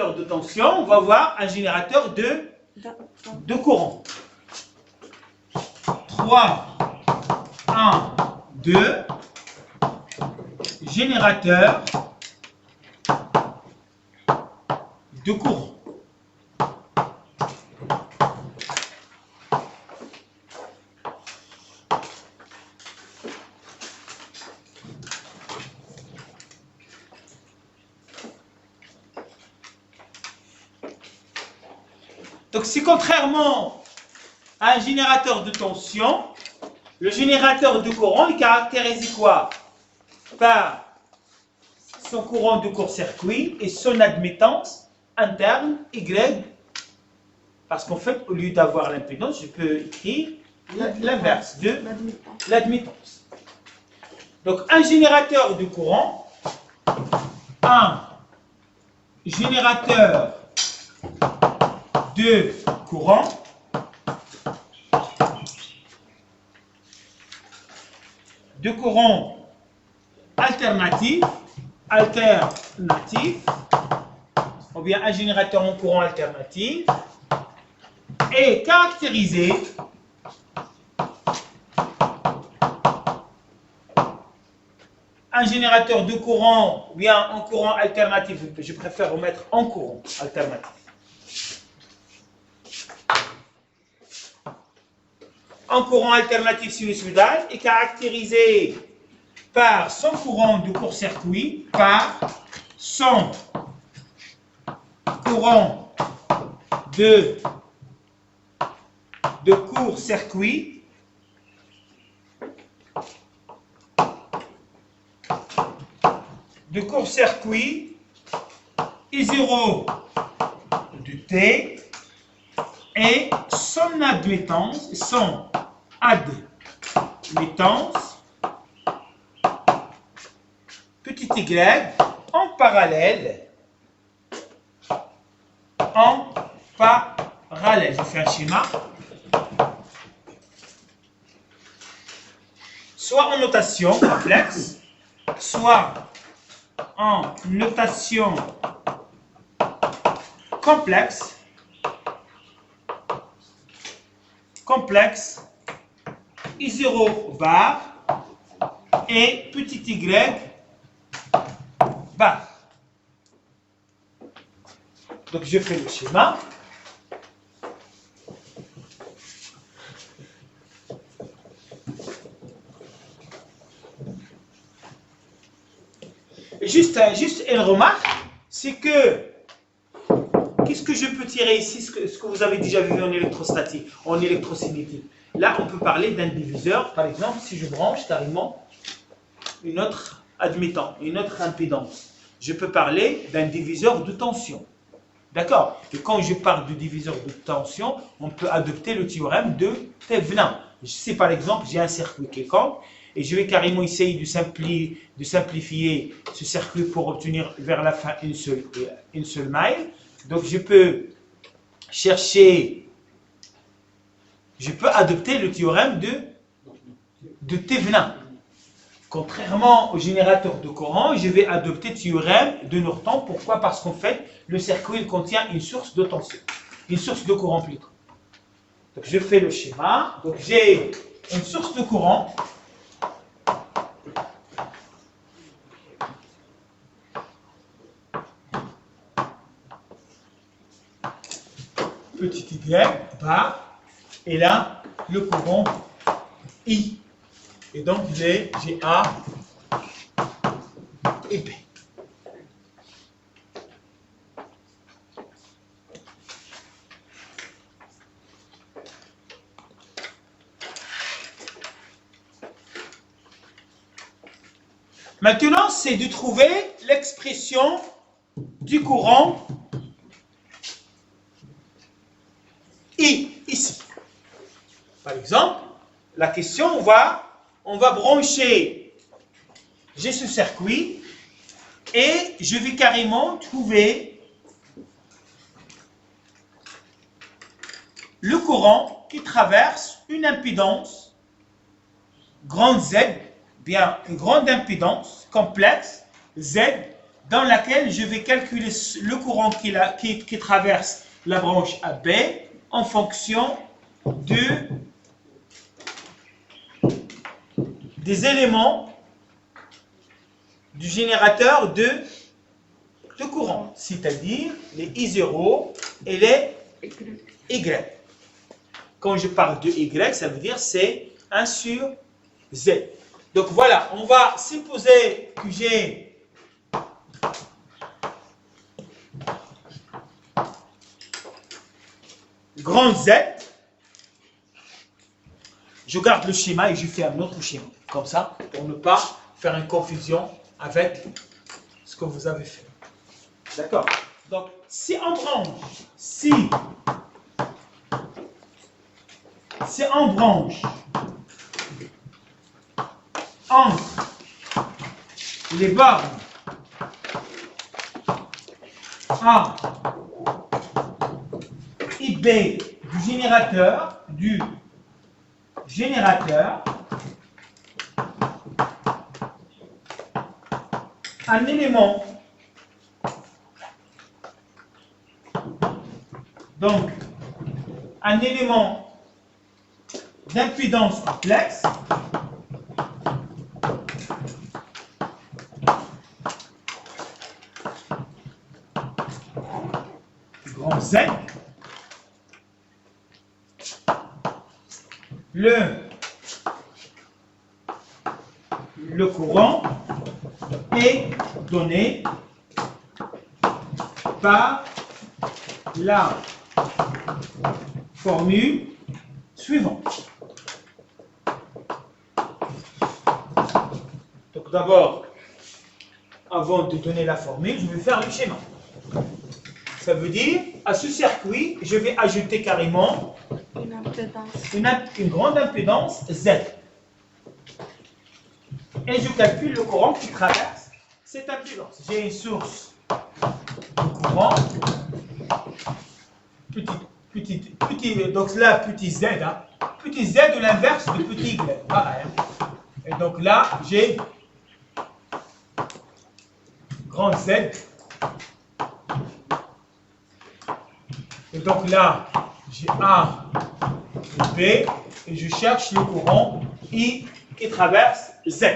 de tension, on va voir un générateur de courant. 3, 1, 2, générateur de courant. Donc, si contrairement à un générateur de tension, le générateur de courant est caractérisé quoi? Par son courant de court-circuit et son admittance interne Y. Parce qu'en fait, au lieu d'avoir l'impédance, je peux écrire l'inverse de l'admittance. Donc, un générateur de courant, un générateur de courant alternatif, ou bien un générateur en courant alternatif est caractérisé un générateur de courant ou bien en courant alternatif, je préfère remettre en courant alternatif. En courant alternatif sinusoïdal est caractérisé par son courant de court-circuit, par son courant de court-circuit I0 de T et son admittance, petit y en parallèle. Je fais un schéma. Soit en notation complexe, soit en notation complexe, I0 bar et petit y bar. Donc je fais le schéma. Juste une remarque, c'est que qu'est-ce que je peux tirer ici, ce que vous avez déjà vu en électrostatique, en électrocinétique. Là, on peut parler d'un diviseur, par exemple, si je branche carrément une autre admittance, une autre impédance. Je peux parler d'un diviseur de tension. D'accord? Et quand je parle de diviseur de tension, on peut adopter le théorème de Thevenin. Si par exemple, j'ai un circuit quelconque, et je vais carrément essayer de simplifier ce circuit pour obtenir vers la fin une seule maille. Donc je peux adopter le théorème de Thevenin. Contrairement au générateur de courant, je vais adopter le théorème de Norton. Pourquoi? Parce qu'en fait, le circuit contient une source de tension, une source de courant plutôt. Donc je fais le schéma. Donc j'ai une source de courant. Petit y bas, et là, le courant I. Et donc, j'ai A et B. Maintenant, c'est de trouver l'expression du courant I, ici. Par exemple, la question, on va brancher, j'ai ce circuit, et je vais carrément trouver le courant qui traverse une impédance, grande Z, bien une grande impédance complexe, Z, dans laquelle je vais calculer le courant qui traverse la branche AB en fonction des éléments du générateur de courant, c'est-à-dire les I0 et les Y. Quand je parle de Y, ça veut dire c'est 1 sur Z. Donc voilà, on va supposer que j'ai grand Z. Je garde le schéma et je fais un autre schéma. Comme ça, pour ne pas faire une confusion avec ce que vous avez fait. D'accord? Donc, si en branche, si en branche, entre les bornes A et B du générateur, un élément, donc un élément d'impédance complexe grand Z, le courant est donné par la formule suivante. Donc d'abord, avant de donner la formule, je vais faire le schéma. Ça veut dire, à ce circuit, je vais ajouter carrément une grande impédance Z. Et je calcule le courant qui traverse cette impédance. J'ai une source de courant, donc là, petit Z, hein, petit Z de l'inverse de petit Y. Pareil. Hein. Et donc là, j'ai grand Z. Et donc là, j'ai A et B, et je cherche le courant I qui traverse Z.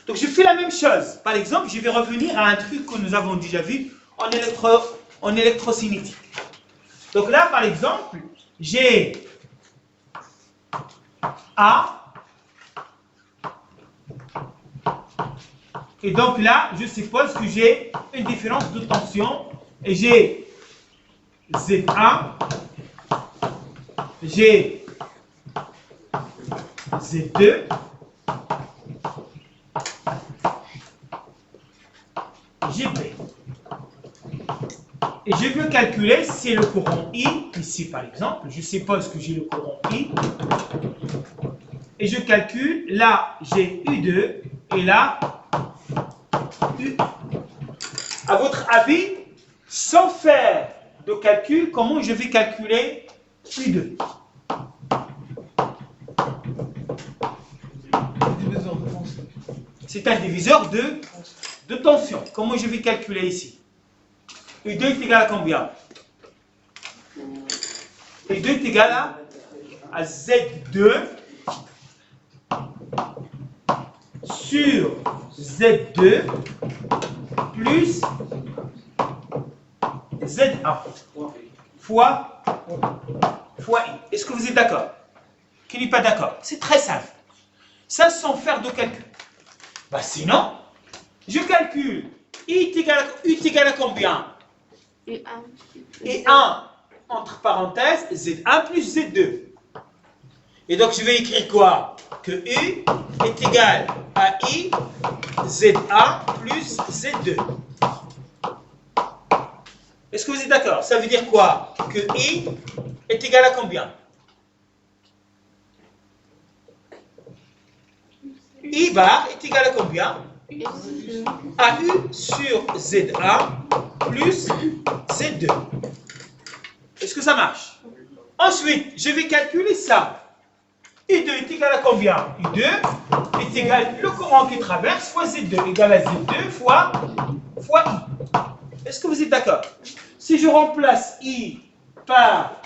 Donc je fais la même chose. Par exemple, je vais revenir à un truc que nous avons déjà vu en électrocinétique. Donc là, par exemple, j'ai A. Et donc là, je suppose que j'ai une différence de tension. Et j'ai ZA. J'ai Z2. J'ai B. Et je veux calculer si le courant I, ici par exemple, je suppose que j'ai le courant I, et je calcule, là j'ai U2, et là U. À votre avis, sans faire de calcul, comment je vais calculer U2? C'est un diviseur de tension. Comment je vais calculer ici? U2 est égal à combien? U2 est égal à Z2 sur Z2 plus ZA fois I. Est-ce que vous êtes d'accord? Qui n'est pas d'accord? C'est très simple. Ça sans faire de calcul. Bah sinon, je calcule U est égal à combien? Et 1 entre parenthèses Z1 plus Z2. Et donc je vais écrire quoi? Que U est égal à I ZA plus Z2. Est-ce que vous êtes d'accord? Ça veut dire quoi? Que I est égal à combien? I bar est égal à combien? AU sur ZA plus Z2. Est-ce que ça marche? Ensuite, je vais calculer ça. I2 est égal à combien? I2 est égal le courant qui traverse fois Z2 égal à Z2 fois I. Est-ce que vous êtes d'accord? Si je remplace I par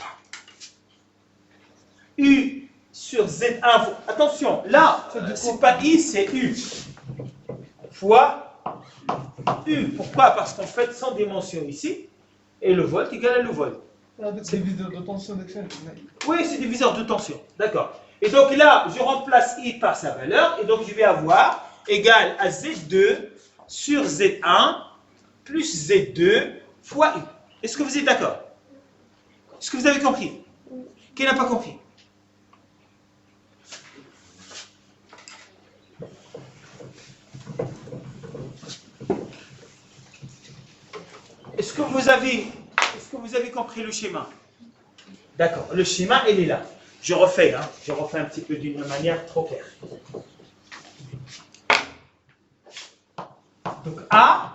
U sur Z1, attention, là, c'est pas I, c'est U. Fois U. Pourquoi? Parce qu'en fait, sans dimension ici, et le volt égale à le volt. C'est diviseur de tension d'excès. Oui, c'est diviseur de tension. D'accord. Et donc là, je remplace I par sa valeur, et donc je vais avoir égal à Z2 sur Z1 plus Z2 fois I. Est-ce que vous êtes d'accord? Est-ce que vous avez compris? Qui n'a pas compris? Est-ce que vous avez compris le schéma? D'accord, le schéma, il est là. Je refais un petit peu d'une manière trop claire. Donc A,